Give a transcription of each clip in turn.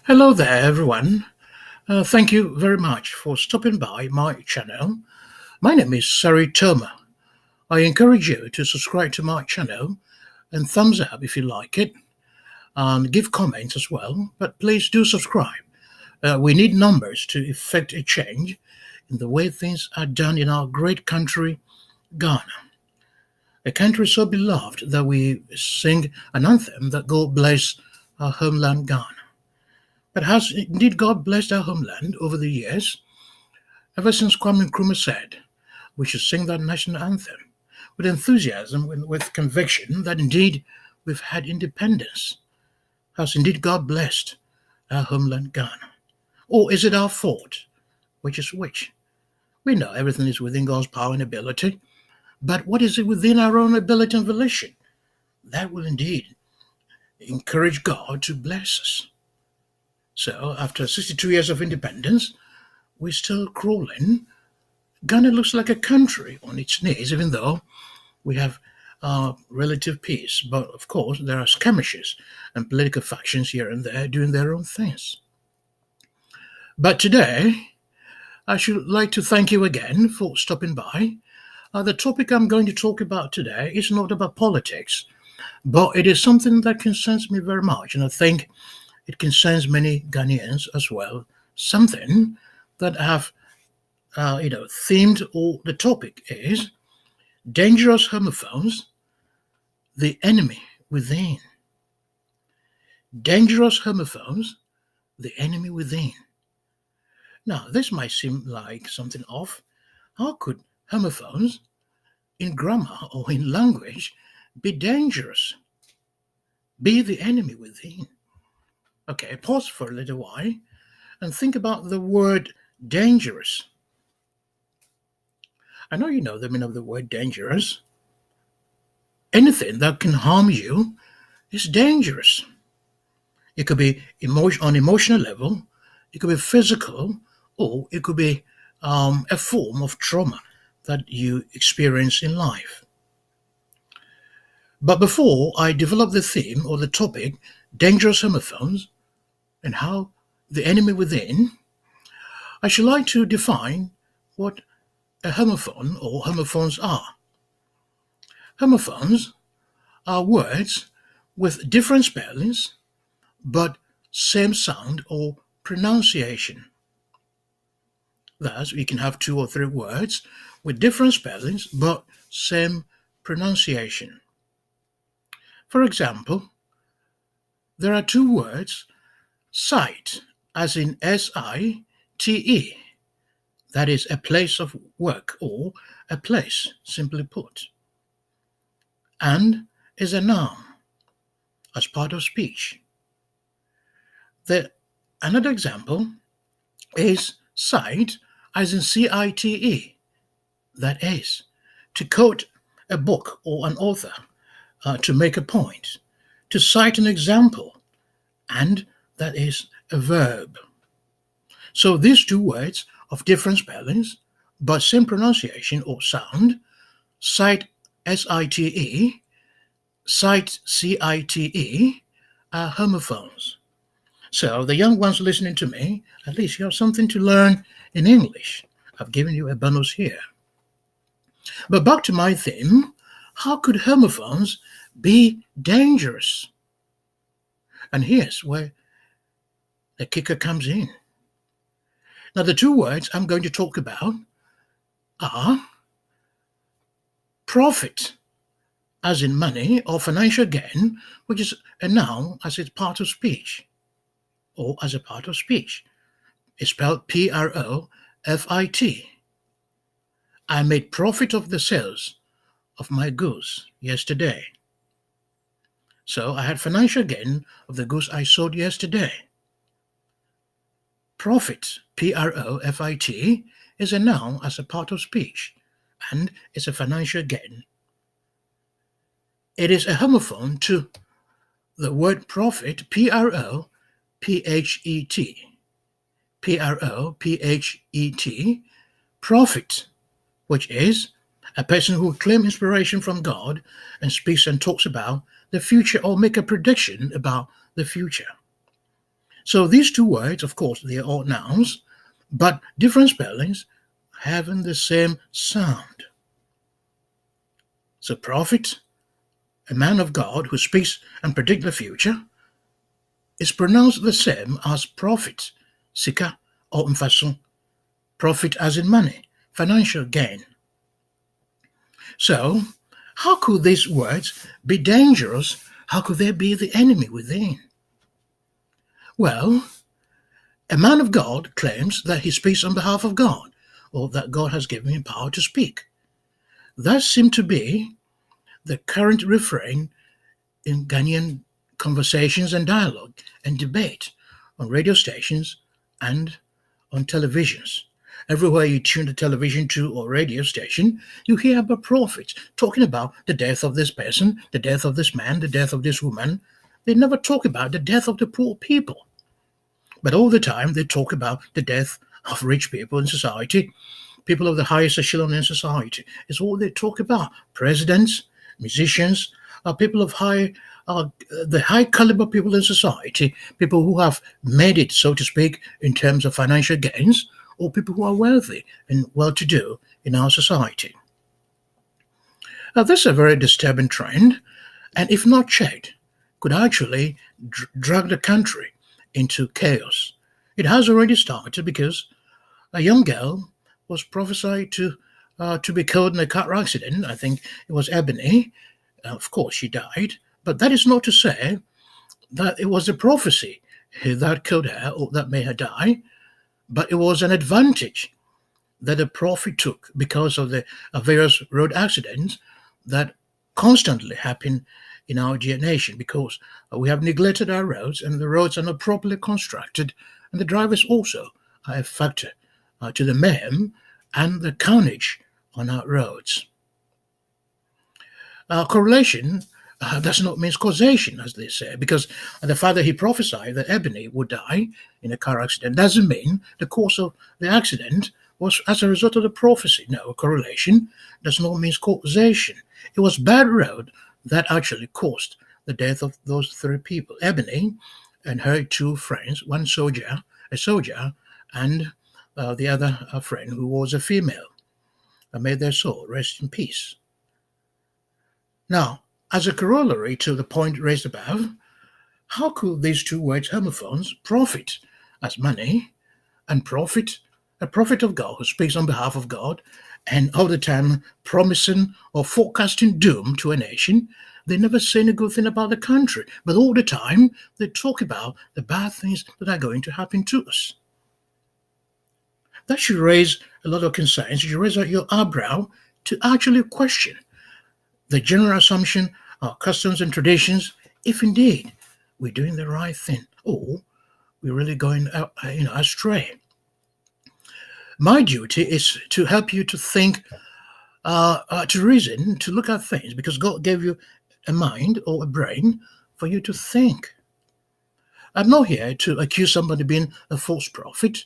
Hello there, everyone. Thank you very much for stopping by my channel. My name is Sari Toma. I encourage you to subscribe to my channel and thumbs up if you like it, and give comments as well. But please do subscribe. We need numbers to effect a change in the way things are done in our great country, Ghana. A country so beloved that we sing an anthem that God bless our homeland, Ghana. But has indeed God blessed our homeland over the years? Ever since Kwame Nkrumah said we should sing that national anthem with enthusiasm, with conviction that indeed we've had independence, has indeed God blessed our homeland Ghana? Or is it our fault? Which is which? We know everything is within God's power and ability, but what is it within our own ability and volition? That will indeed encourage God to bless us. So, after 62 years of independence, we're still crawling. Ghana looks like a country on its knees, even though we have relative peace. But of course, there are skirmishes and political factions here and there doing their own things. But today, I should like to thank you again for stopping by. The topic I'm going to talk about today is not about politics, but it is something that concerns me very much, and I think it concerns many Ghanaians as well. Something that I have themed, or the topic is dangerous homophones, the enemy within. Dangerous homophones, the enemy within. Now, this might seem like something off. How could homophones in grammar or in language be dangerous? Be the enemy within. Okay, pause for a little while and think about the word dangerous. I know you know the meaning of the word dangerous. Anything that can harm you is dangerous. It could be on emotional level, it could be physical, or it could be a form of trauma that you experience in life. But before I develop the theme or the topic, dangerous homophones, and how the enemy within, I should like to define what a homophone or homophones are. Homophones are words with different spellings but same sound or pronunciation. Thus, we can have two or three words with different spellings but same pronunciation. For example, there are two words, site, as in S-I-T-E, that is a place of work or a place, simply put, and is a noun as part of speech. Another example is cite, as in C-I-T-E, that is, to quote a book or an author, to make a point, to cite an example, and that is a verb. So these two words of different spellings, but same pronunciation or sound, cite S-I-T-E, cite C-I-T-E, are homophones. So the young ones listening to me, at least you have something to learn in English. I've given you a bonus here. But back to my theme, how could homophones be dangerous? And here's where the kicker comes in. Now, the two words I'm going to talk about are profit, as in money or financial gain, which is a noun as it's part of speech, or as a part of speech. It's spelled P-R-O-F-I-T. I made profit of the sales of my goods yesterday. So I had financial gain of the goods I sold yesterday. Profit, P-R-O-F-I-T, is a noun as a part of speech, and it's a financial gain. It is a homophone to the word profit, P-R-O-P-H-E-T. P-R-O-P-H-E-T, prophet, which is a person who claims inspiration from God and speaks and talks about the future or make a prediction about the future. So these two words, of course, they are all nouns, but different spellings having the same sound. So prophet, a man of God who speaks and predicts the future, is pronounced the same as prophet, sika or mfaso, profit as in money, financial gain. So, how could these words be dangerous? How could they be the enemy within? Well, a man of God claims that he speaks on behalf of God, or that God has given him power to speak. That seemed to be the current refrain in Ghanaian conversations and dialogue and debate on radio stations and on televisions. Everywhere you tune the television to or radio station, you hear about prophets talking about the death of this person, the death of this man, the death of this woman. They never talk about the death of the poor people. But all the time they talk about the death of rich people in society, people of the highest echelon in society. It's all they talk about. Presidents, musicians, people of the high caliber people in society, people who have made it, so to speak, in terms of financial gains, or people who are wealthy and well-to-do in our society. Now, this is a very disturbing trend, and if not checked, could actually drag the country into chaos. It has already started because a young girl was prophesied to be killed in a car accident. I think it was Ebony. Of course, she died. But that is not to say that it was a prophecy that killed her or that made her die, but it was an advantage that the prophet took because of the various road accidents that constantly happen in our dear nation, because we have neglected our roads and the roads are not properly constructed, and the drivers also are a factor to the mayhem and the carnage on our roads. Correlation does not mean causation, as they say, because the fact that he prophesied that Ebony would die in a car accident doesn't mean the cause of the accident was as a result of the prophecy. No, correlation does not mean causation. It was bad road that actually caused the death of those three people: Ebony and her two friends, one soldier, and the other friend who was a female. May their soul rest in peace. Now, as a corollary to the point raised above, how could these two words, homophones, profit as money, and prophet, a prophet of God who speaks on behalf of God, and all the time promising or forecasting doom to a nation? They never say any good thing about the country, but all the time they talk about the bad things that are going to happen to us. That should raise a lot of concerns. You should raise your eyebrow to actually question the general assumption, our customs and traditions, if indeed we're doing the right thing, or we're really going astray. My duty is to help you to think, to reason, to look at things, because God gave you a mind or a brain for you to think. I'm not here to accuse somebody of being a false prophet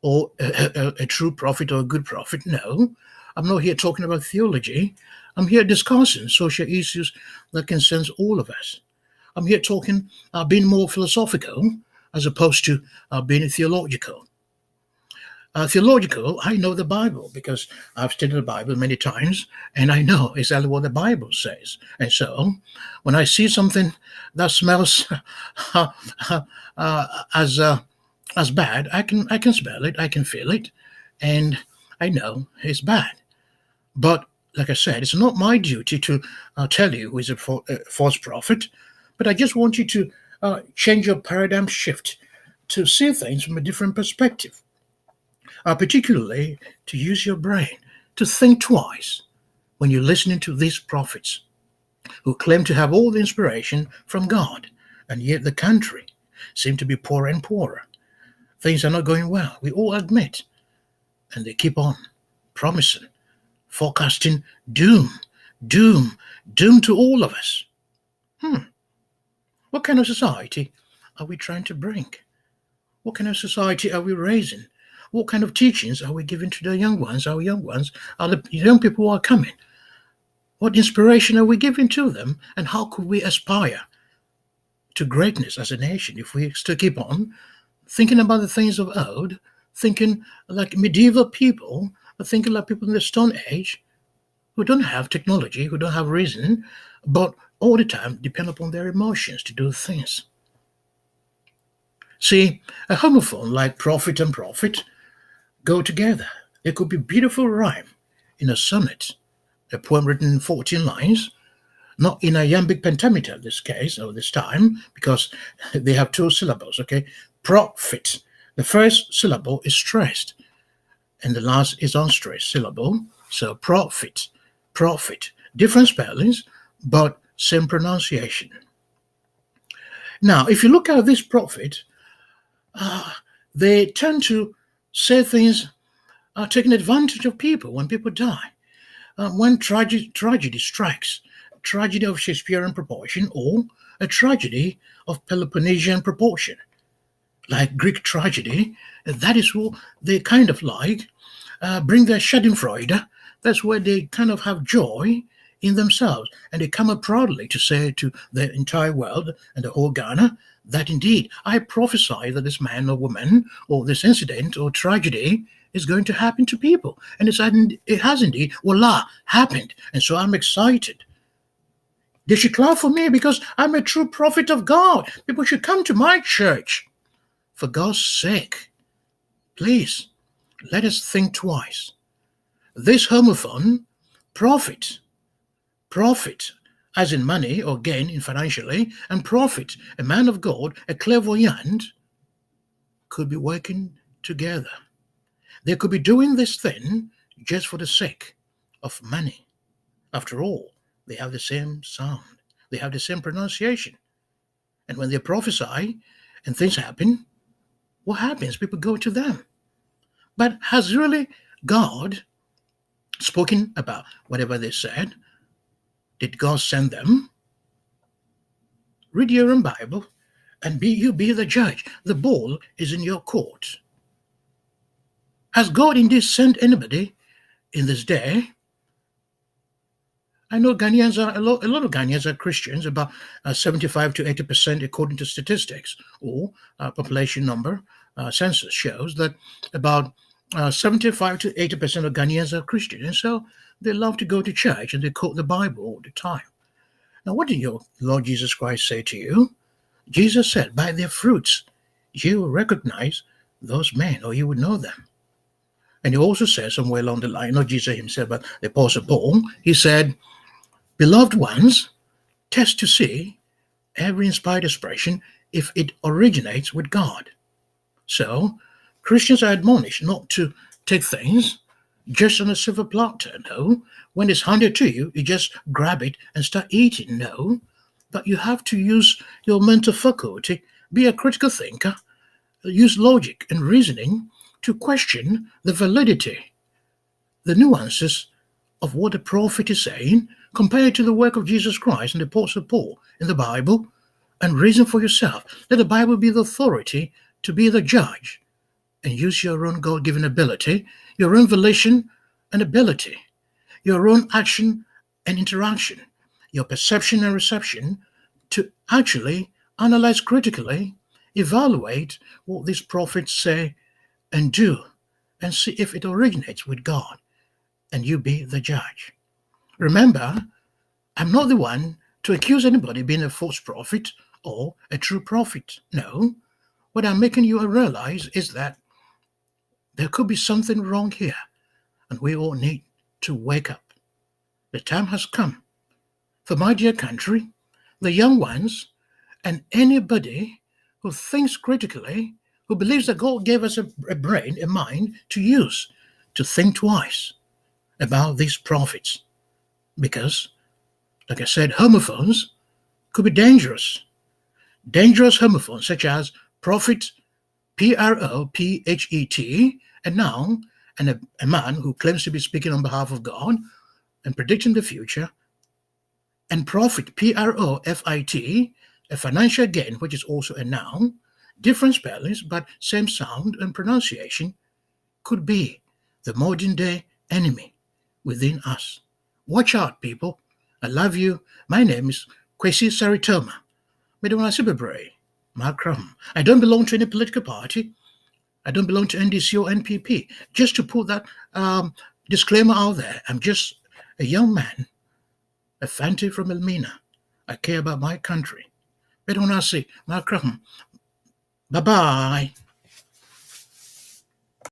or a true prophet or a good prophet. No, I'm not here talking about theology. I'm here discussing social issues that concerns all of us. I'm here talking, being more philosophical as opposed to being theological. Theological, I know the Bible because I've studied the Bible many times and I know exactly what the Bible says. And so when I see something that smells as bad, I can smell it, I can feel it, and I know it's bad. But like I said, it's not my duty to tell you who is a false prophet, but I just want you to change your paradigm shift to see things from a different perspective. Particularly to use your brain, to think twice when you're listening to these prophets who claim to have all the inspiration from God, and yet the country seems to be poorer and poorer. Things are not going well, we all admit, and they keep on promising, forecasting doom to all of us. What kind of society are we trying to bring? What kind of society are we raising? What kind of teachings are we giving to the young ones, our the young people who are coming? What inspiration are we giving to them? And how could we aspire to greatness as a nation if we still keep on thinking about the things of old, thinking like medieval people, thinking like people in the Stone Age who don't have technology, who don't have reason, but all the time depend upon their emotions to do things. See, a homophone like prophet and prophet go together. There could be beautiful rhyme in a sonnet, a poem written in 14 lines, not in iambic pentameter this case or this time, because they have two syllables, okay? Prophet. The first syllable is stressed and the last is unstressed syllable. So prophet, prophet. Different spellings, but same pronunciation. Now, if you look at this prophet, they tend to say things taking advantage of people when people die. When tragedy strikes, a tragedy of Shakespearean proportion or a tragedy of Peloponnesian proportion, like Greek tragedy, that is what they kind of like, bring their Schadenfreude. That's where they kind of have joy in themselves, and they come up proudly to say to the entire world and the whole Ghana that indeed I prophesy that this man or woman or this incident or tragedy is going to happen to people, and it has indeed, voila, happened, and so I'm excited. They should clap for me because I'm a true prophet of God. People should come to my church. For God's sake, please, let us think twice. This homophone, prophet, as in money or gain in financially, and prophet, a man of God, a clairvoyant, could be working together. They could be doing this thing just for the sake of money. After all, they have the same sound, they have the same pronunciation. And when they prophesy and things happen, what happens? People go to them. But has really God spoken about whatever they said? Did God send them? Read your own Bible and be the judge. The ball is in your court. Has God indeed sent anybody in this day? I know Ghanaians are a lot of Ghanaians are Christians, about 75 to 80% according to statistics or population number. Census shows that about 75 to 80% of Ghanaians are Christian, and so they love to go to church and they quote the Bible all the time. Now, what did your Lord Jesus Christ say to you? Jesus said, by their fruits you will recognize those men, or you would know them. And he also said somewhere along the line, not Jesus himself, but the Apostle Paul, he said, beloved ones, test to see every inspired expression if it originates with God. So, Christians are admonished not to take things just on a silver platter. No, when it's handed to you, you just grab it and start eating. No, but you have to use your mental faculty, be a critical thinker, use logic and reasoning to question the validity, the nuances of what the prophet is saying compared to the work of Jesus Christ and the Apostle Paul in the Bible, and reason for yourself. Let the Bible be the authority to be the judge, and use your own God-given ability, your own volition and ability, your own action and interaction, your perception and reception to actually analyze critically, evaluate what these prophets say and do, and see if it originates with God, and you be the judge. Remember, I'm not the one to accuse anybody of being a false prophet or a true prophet. No, what I'm making you realize is that there could be something wrong here, and we all need to wake up. The time has come for my dear country, the young ones, and anybody who thinks critically, who believes that God gave us a brain, a mind to use, to think twice about these prophets. Because, like I said, homophones could be dangerous. Dangerous homophones such as prophet, prophet, and now a man who claims to be speaking on behalf of God and predicting the future, and profit, profit, a financial gain, which is also a noun, different spellings but same sound and pronunciation, could be the modern day enemy within us. Watch out, people. I love you. My name is Kwesi Saritoma. Medona Sibebre. Macron. I don't belong to any political party. I don't belong to NDC or NPP. Just to put that disclaimer out there, I'm just a young man, a Fanti from Elmina. I care about my country. But when I say Macron, bye-bye.